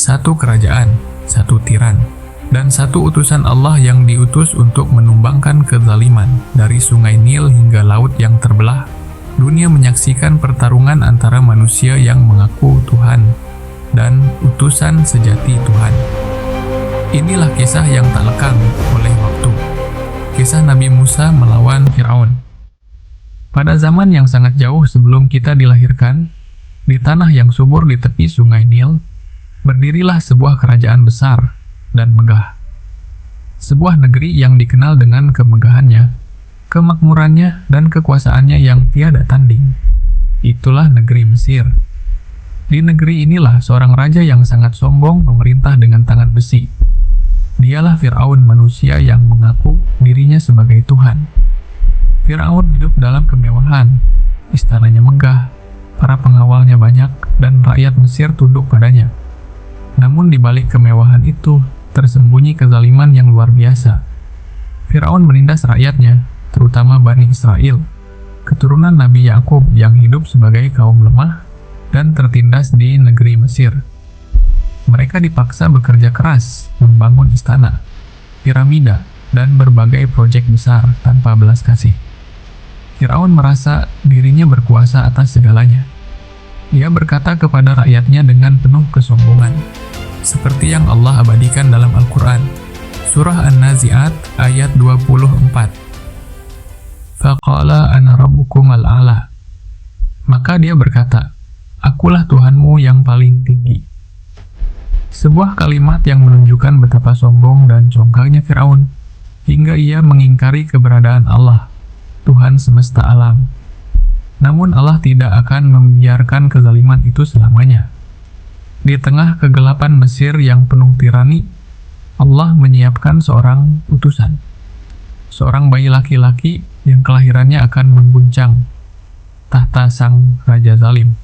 satu kerajaan, satu tiran, dan satu utusan Allah yang diutus untuk menumbangkan kezaliman. Dari sungai Nil hingga laut yang terbelah, dunia menyaksikan pertarungan antara manusia yang mengaku Tuhan dan utusan sejati Tuhan. Inilah kisah yang tak lekang oleh waktu. Kisah Nabi Musa melawan Firaun. Pada zaman yang sangat jauh sebelum kita dilahirkan, di tanah yang subur di tepi sungai Nil, berdirilah sebuah kerajaan besar dan megah. Sebuah negeri yang dikenal dengan kemegahannya, kemakmurannya, dan kekuasaannya yang tiada tanding. Itulah negeri Mesir. Di negeri inilah seorang raja yang sangat sombong memerintah dengan tangan besi. Dialah Firaun, manusia yang mengaku dirinya sebagai Tuhan. Firaun hidup dalam kemewahan, istananya megah, para pengawalnya banyak, dan rakyat Mesir tunduk padanya. Namun di balik kemewahan itu, tersembunyi kezaliman yang luar biasa. Firaun menindas rakyatnya, terutama Bani Israel, keturunan Nabi Yakub yang hidup sebagai kaum lemah dan tertindas di negeri Mesir. Mereka dipaksa bekerja keras, membangun istana, piramida, dan berbagai proyek besar tanpa belas kasih. Firaun merasa dirinya berkuasa atas segalanya. Ia berkata kepada rakyatnya dengan penuh kesombongan, seperti yang Allah abadikan dalam Al-Quran, Surah An-Nazi'at ayat 24. Faqala ana rabbukumal a'la. Maka dia berkata, akulah Tuhanmu yang paling tinggi. Sebuah kalimat yang menunjukkan betapa sombong dan congkaknya Firaun, hingga ia mengingkari keberadaan Allah, Tuhan semesta alam. Namun Allah tidak akan membiarkan kezaliman itu selamanya. Di tengah kegelapan Mesir yang penuh tirani, Allah menyiapkan seorang utusan, seorang bayi laki-laki yang kelahirannya akan mengguncang tahta sang raja zalim.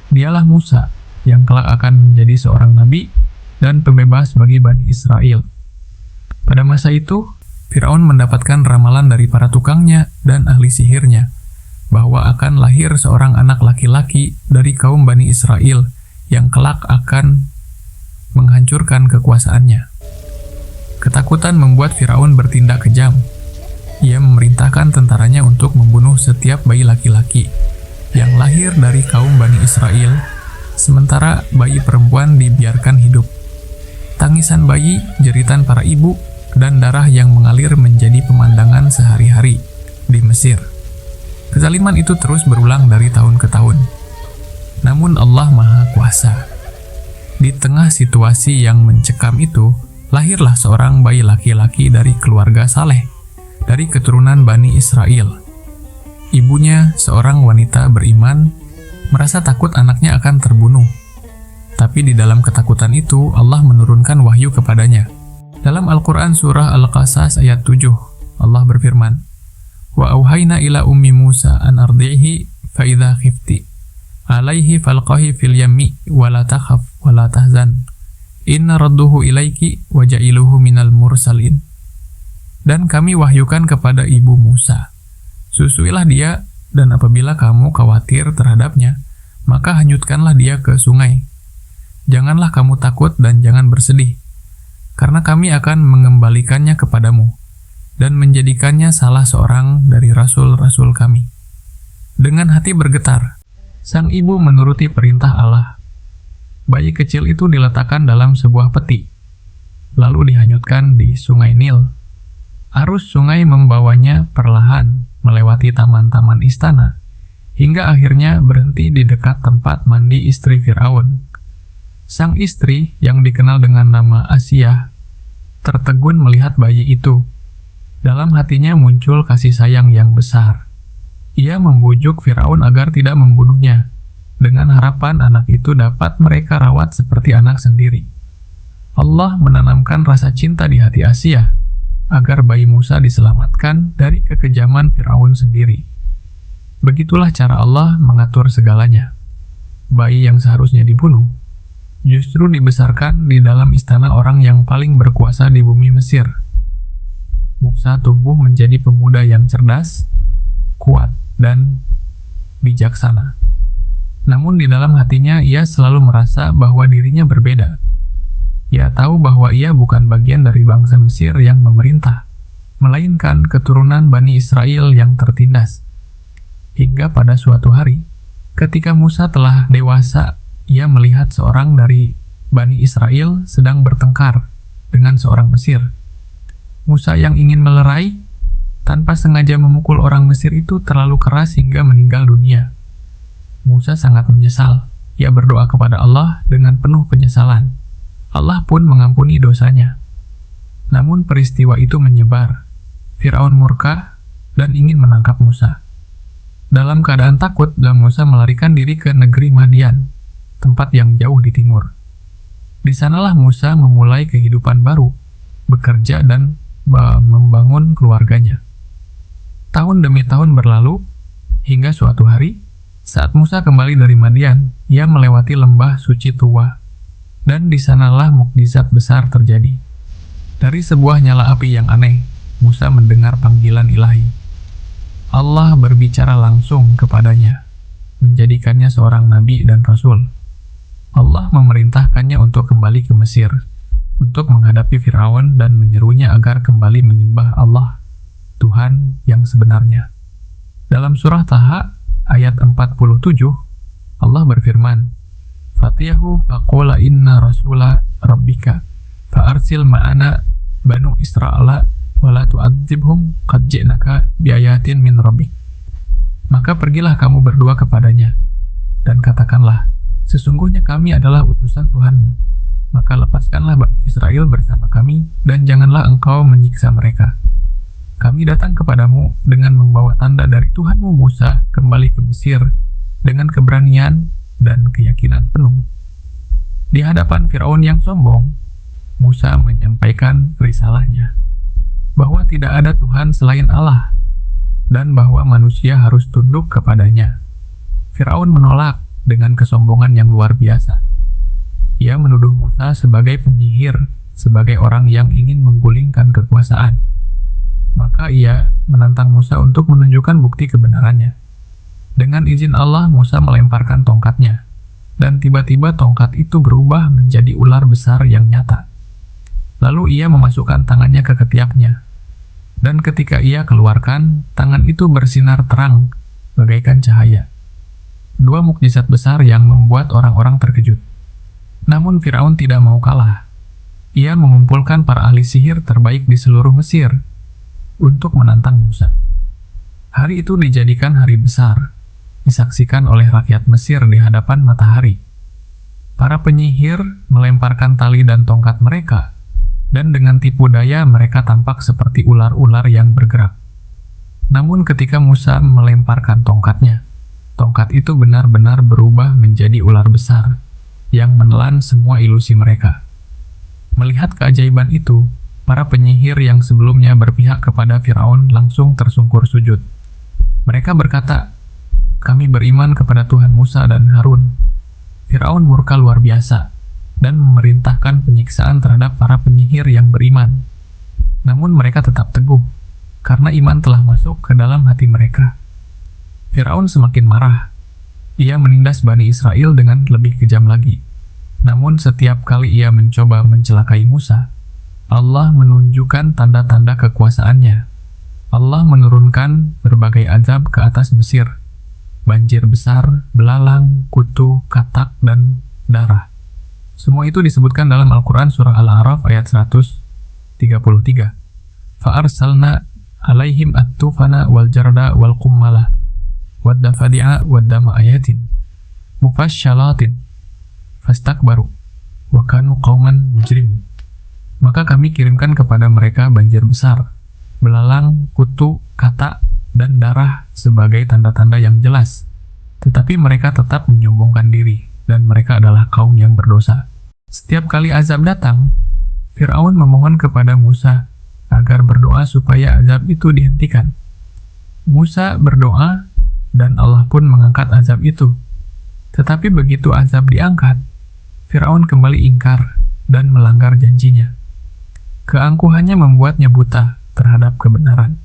Dialah Musa, yang kelak akan menjadi seorang nabi dan pembebas bagi Bani Israel. Pada masa itu, Firaun mendapatkan ramalan dari para tukangnya dan ahli sihirnya, bahwa akan lahir seorang anak laki-laki dari kaum Bani Israel yang kelak akan menghancurkan kekuasaannya. Ketakutan membuat Firaun bertindak kejam. Ia memerintahkan tentaranya untuk membunuh setiap bayi laki-laki yang lahir dari kaum Bani Israel, sementara bayi perempuan dibiarkan hidup. Tangisan bayi, jeritan para ibu, dan darah yang mengalir menjadi pemandangan sehari-hari di Mesir. Kezaliman itu terus berulang dari tahun ke tahun. Namun Allah Maha Kuasa. Di tengah situasi yang mencekam itu, lahirlah seorang bayi laki-laki dari keluarga saleh, dari keturunan Bani Israel. Ibunya, seorang wanita beriman, merasa takut anaknya akan terbunuh. Tapi di dalam ketakutan itu, Allah menurunkan wahyu kepadanya. Dalam Al-Quran Surah Al-Qasas ayat 7, Allah berfirman, Wa auhayna ila ummi Musa an ardi'ihi fa idza khifti alaihi falqahi fil yammi wa la takhaf wa la tahzan inna radduhu ilaiki wa ja'iluhu minal mursalin. Dan kami wahyukan kepada ibu Musa, susuilah dia, dan apabila kamu khawatir terhadapnya, maka hanyutkanlah dia ke sungai. Janganlah kamu takut dan jangan bersedih, karena kami akan mengembalikannya kepadamu dan menjadikannya salah seorang dari rasul-rasul kami. Dengan hati bergetar, sang ibu menuruti perintah Allah. Bayi kecil itu diletakkan dalam sebuah peti, lalu dihanyutkan di sungai Nil. Arus sungai membawanya perlahan melewati taman-taman istana, hingga akhirnya berhenti di dekat tempat mandi istri Firaun. Sang istri, yang dikenal dengan nama Asiyah, tertegun melihat bayi itu. Dalam hatinya muncul kasih sayang yang besar. Ia membujuk Firaun agar tidak membunuhnya, dengan harapan anak itu dapat mereka rawat seperti anak sendiri. Allah menanamkan rasa cinta di hati Asiyah, agar bayi Musa diselamatkan dari kekejaman Firaun sendiri. Begitulah cara Allah mengatur segalanya. Bayi yang seharusnya dibunuh, justru dibesarkan di dalam istana orang yang paling berkuasa di bumi Mesir. Musa tumbuh menjadi pemuda yang cerdas, kuat, dan bijaksana. Namun di dalam hatinya ia selalu merasa bahwa dirinya berbeda. Ia tahu bahwa ia bukan bagian dari bangsa Mesir yang memerintah, melainkan keturunan Bani Israel yang tertindas. Hingga pada suatu hari, ketika Musa telah dewasa, ia melihat seorang dari Bani Israel sedang bertengkar dengan seorang Mesir. Musa yang ingin melerai, tanpa sengaja memukul orang Mesir itu terlalu keras hingga meninggal dunia. Musa sangat menyesal. Ia berdoa kepada Allah dengan penuh penyesalan. Allah pun mengampuni dosanya. Namun peristiwa itu menyebar. Firaun murka dan ingin menangkap Musa. Dalam keadaan takut, Musa melarikan diri ke negeri Madian, tempat yang jauh di timur. Di sanalah Musa memulai kehidupan baru, bekerja dan membangun keluarganya. Tahun demi tahun berlalu, hingga suatu hari, saat Musa kembali dari Madian, ia melewati lembah suci Tuwa, dan di sanalah mukjizat besar terjadi. Dari sebuah nyala api yang aneh, Musa mendengar panggilan ilahi. Allah berbicara langsung kepadanya, menjadikannya seorang nabi dan rasul. Allah memerintahkannya untuk kembali ke Mesir, untuk menghadapi Firaun dan menyerunya agar kembali menyembah Allah, Tuhan yang sebenarnya. Dalam surah Taha, ayat 47, Allah berfirman, Fatiyahu faqula inna rasula rabbika, fa'arsil ma'ana banu Isra'ala, wala tu'adzibhum qad ji'naka biayatin min rabbik. Maka pergilah kamu berdua kepadanya, dan katakanlah, sesungguhnya kami adalah utusan Tuhanmu. Maka lepaskanlah Bani Israel bersama kami, dan janganlah engkau menyiksa mereka. Kami datang kepadamu dengan membawa tanda dari Tuhanmu Musa kembali ke Mesir, dengan keberanian dan keyakinan penuh. Di hadapan Firaun yang sombong, Musa menyampaikan risalahnya, bahwa tidak ada Tuhan selain Allah, dan bahwa manusia harus tunduk kepadanya. Firaun menolak dengan kesombongan yang luar biasa. Ia menuduh Musa sebagai penyihir, sebagai orang yang ingin menggulingkan kekuasaan. Maka ia menantang Musa untuk menunjukkan bukti kebenarannya. Dengan izin Allah, Musa melemparkan tongkatnya, dan tiba-tiba tongkat itu berubah menjadi ular besar yang nyata. Lalu ia memasukkan tangannya ke ketiaknya, dan ketika ia keluarkan, tangan itu bersinar terang, bagaikan cahaya. Dua mukjizat besar yang membuat orang-orang terkejut. Namun Firaun tidak mau kalah. Ia mengumpulkan para ahli sihir terbaik di seluruh Mesir untuk menantang Musa. Hari itu dijadikan hari besar, disaksikan oleh rakyat Mesir di hadapan matahari. Para penyihir melemparkan tali dan tongkat mereka, dan dengan tipu daya mereka tampak seperti ular-ular yang bergerak. Namun ketika Musa melemparkan tongkatnya, tongkat itu benar-benar berubah menjadi ular besar, yang menelan semua ilusi mereka. Melihat keajaiban itu, para penyihir yang sebelumnya berpihak kepada Firaun langsung tersungkur sujud. Mereka berkata, "Kami beriman kepada Tuhan Musa dan Harun." Firaun murka luar biasa, dan memerintahkan penyiksaan terhadap para penyihir yang beriman. Namun mereka tetap teguh, karena iman telah masuk ke dalam hati mereka. Firaun semakin marah. Ia menindas Bani Israel dengan lebih kejam lagi. Namun setiap kali ia mencoba mencelakai Musa, Allah menunjukkan tanda-tanda kekuasaannya. Allah menurunkan berbagai azab ke atas Mesir. Banjir besar, belalang, kutu, katak, dan darah. Semua itu disebutkan dalam Al-Quran surah Al-A'raf ayat 133. Fa'arsalna alaihim at-tufana wal jarda wal qummala waddafadi'a waddama ayatin mufasyalatin fastakbaru wa kanu qauman mujrimin. Maka kami kirimkan kepada mereka banjir besar, belalang, kutu, katak, dan darah sebagai tanda-tanda yang jelas. Tetapi mereka tetap menyombongkan diri, dan mereka adalah kaum yang berdosa. Setiap kali azab datang, Firaun memohon kepada Musa agar berdoa supaya azab itu dihentikan. Musa berdoa, dan Allah pun mengangkat azab itu. Tetapi begitu azab diangkat, Firaun kembali ingkar dan melanggar janjinya. Keangkuhannya membuatnya buta terhadap kebenaran.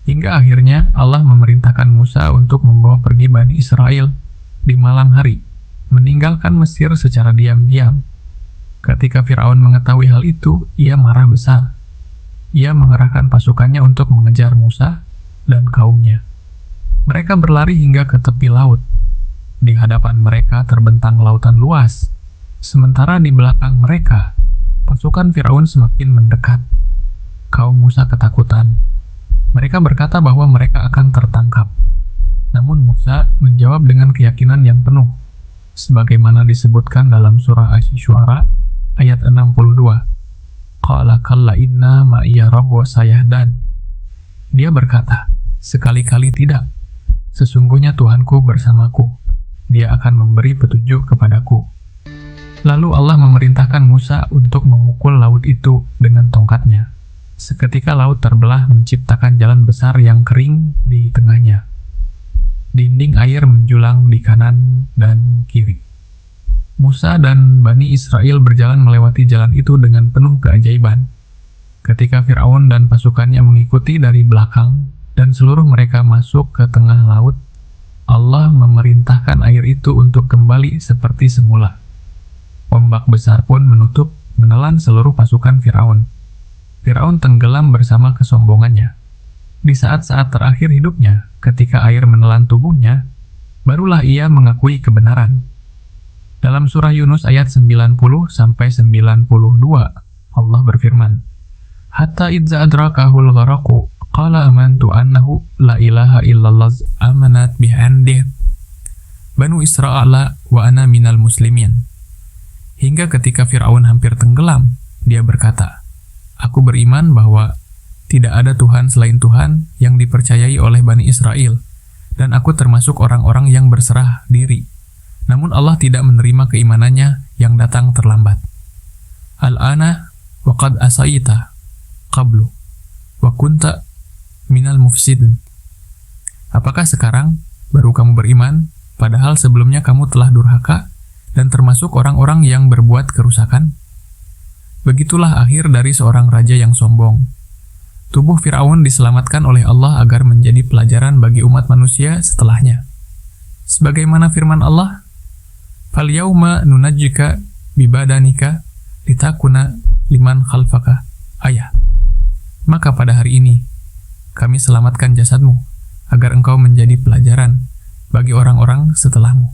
Hingga akhirnya Allah memerintahkan Musa untuk membawa pergi Bani Israel di malam hari, meninggalkan Mesir secara diam-diam. Ketika Firaun mengetahui hal itu, ia marah besar. Ia mengerahkan pasukannya untuk mengejar Musa dan kaumnya. Mereka berlari hingga ke tepi laut. Di hadapan mereka terbentang lautan luas, sementara di belakang mereka, pasukan Firaun semakin mendekat. Kaum Musa ketakutan. Mereka berkata bahwa mereka akan tertangkap. Namun Musa menjawab dengan keyakinan yang penuh, sebagaimana disebutkan dalam surah Asy-Syu'ara ayat 62. Qala kalla inna ma'iya rabbu sayahdan. Dia berkata, sekali-kali tidak. Sesungguhnya Tuhanku bersamaku. Dia akan memberi petunjuk kepadaku. Lalu Allah memerintahkan Musa untuk memukul laut itu dengan tongkatnya. Seketika laut terbelah menciptakan jalan besar yang kering di tengahnya. Dinding air menjulang di kanan dan kiri. Musa dan Bani Israel berjalan melewati jalan itu dengan penuh keajaiban. Ketika Firaun dan pasukannya mengikuti dari belakang dan seluruh mereka masuk ke tengah laut, Allah memerintahkan air itu untuk kembali seperti semula. Ombak besar pun menelan seluruh pasukan Firaun. Firaun tenggelam bersama kesombongannya. Di saat-saat terakhir hidupnya, ketika air menelan tubuhnya, barulah ia mengakui kebenaran. Dalam surah Yunus ayat 90-92, Allah berfirman, Hatta idza adrakahul gharaqu, qala amantu annahu la ilaha illallah amanat bihandih Banu Isra'ala wa ana minal muslimin. Hingga ketika Fir'aun hampir tenggelam, dia berkata, Aku beriman bahwa tidak ada Tuhan selain Tuhan yang dipercayai oleh Bani Israel, dan aku termasuk orang-orang yang berserah diri. Namun Allah tidak menerima keimanannya yang datang terlambat. Al-ana wa qad asaita qablu wa kunta minal mufsidin. Apakah sekarang baru kamu beriman, padahal sebelumnya kamu telah durhaka dan termasuk orang-orang yang berbuat kerusakan? Begitulah akhir dari seorang raja yang sombong. Tubuh Firaun diselamatkan oleh Allah agar menjadi pelajaran bagi umat manusia setelahnya. Sebagaimana firman Allah, "Fal-yauma nunajjika bibadanika litakuna liman khalfaka." Ayat. Maka pada hari ini kami selamatkan jasadmu agar engkau menjadi pelajaran bagi orang-orang setelahmu.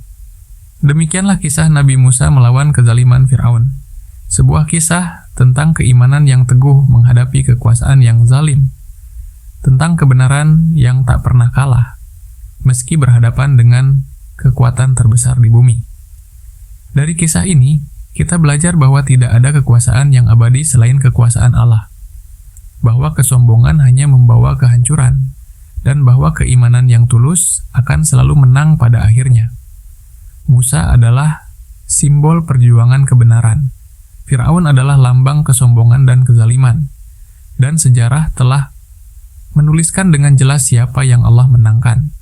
Demikianlah kisah Nabi Musa melawan kezaliman Firaun. Sebuah kisah tentang keimanan yang teguh menghadapi kekuasaan yang zalim, tentang kebenaran yang tak pernah kalah, meski berhadapan dengan kekuatan terbesar di bumi. Dari kisah ini, kita belajar bahwa tidak ada kekuasaan yang abadi selain kekuasaan Allah, bahwa kesombongan hanya membawa kehancuran, dan bahwa keimanan yang tulus akan selalu menang pada akhirnya. Musa adalah simbol perjuangan kebenaran. Firaun adalah lambang kesombongan dan kezaliman, dan sejarah telah menuliskan dengan jelas siapa yang Allah menangkan.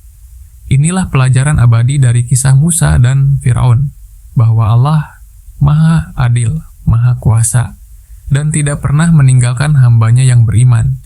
Inilah pelajaran abadi dari kisah Musa dan Firaun, bahwa Allah Maha Adil, Maha Kuasa, dan tidak pernah meninggalkan hambanya yang beriman,